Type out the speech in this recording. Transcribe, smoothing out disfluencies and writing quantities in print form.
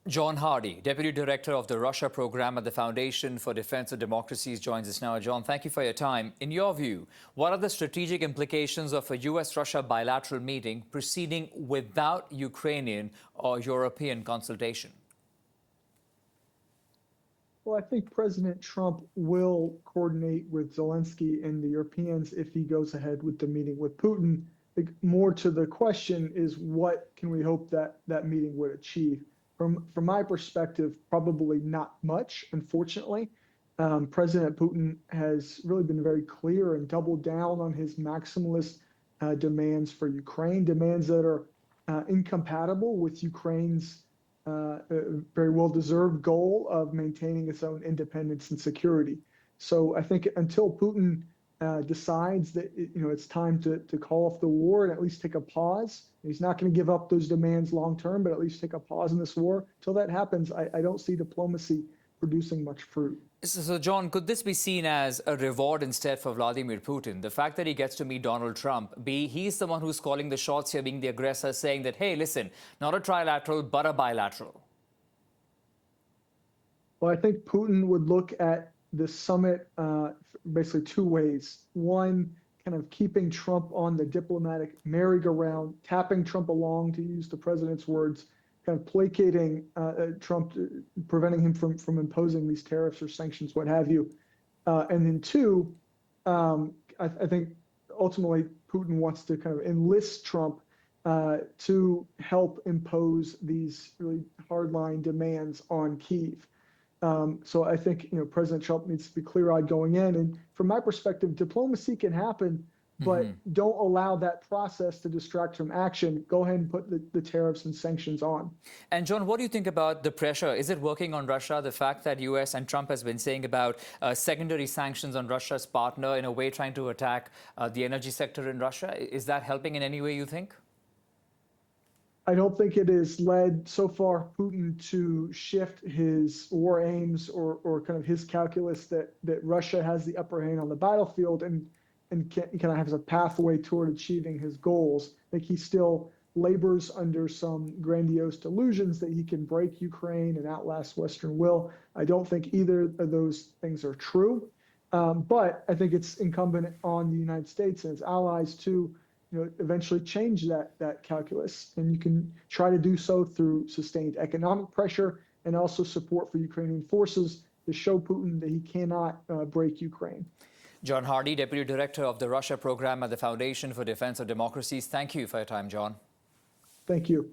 John Hardie, Deputy Director of the Russia Program at the Foundation for Defense of Democracies, joins us now. John, thank you for your time. In your view, what are the strategic implications of a U.S.-Russia bilateral meeting proceeding without Ukrainian or European consultation? Well, I think President Trump will coordinate with Zelensky and the Europeans if he goes ahead with the meeting with Putin. I think more to the question is what can we hope that that meeting would achieve? From my perspective, probably not much, unfortunately. President Putin has really been very clear and doubled down on his maximalist demands for Ukraine, demands that are incompatible with Ukraine's very well-deserved goal of maintaining its own independence and security. So I think until Putin decides that it's time to call off the war and at least take a pause, he's not going to give up those demands long term, but at least take a pause in this war. Till that happens, I don't see diplomacy producing much fruit. So, John, could this be seen as a reward instead for Vladimir Putin? The fact that he gets to meet Donald Trump, he's the one who's calling the shots here, being the aggressor, saying that, hey, listen, not a trilateral, but a bilateral. Well, I think Putin would look at the summit basically two ways. One, kind of keeping Trump on the diplomatic merry-go-round, tapping Trump along, to use the president's words, kind of placating Trump, preventing him from imposing these tariffs or sanctions, what have you. And then two, I think ultimately Putin wants to kind of enlist Trump to help impose these really hardline demands on Kyiv. So I think President Trump needs to be clear-eyed going in. And from my perspective, diplomacy can happen, but don't allow that process to distract from action. Go ahead and put the tariffs and sanctions on. And John, what do you think about the pressure? Is it working on Russia? The fact that U.S. and Trump has been saying about secondary sanctions on Russia's partner, in a way trying to attack the energy sector in Russia, is that helping in any way, you think? I don't think it has led so far Putin to shift his war aims or kind of his calculus that Russia has the upper hand on the battlefield and kind of has a pathway toward achieving his goals. I think he still labors under some grandiose delusions that he can break Ukraine and outlast Western will. I don't think either of those things are true. But I think it's incumbent on the United States and its allies to eventually change that calculus. And you can try to do so through sustained economic pressure and also support for Ukrainian forces to show Putin that he cannot break Ukraine. John Hardie, Deputy Director of the Russia Program at the Foundation for Defense of Democracies. Thank you for your time, John. Thank you.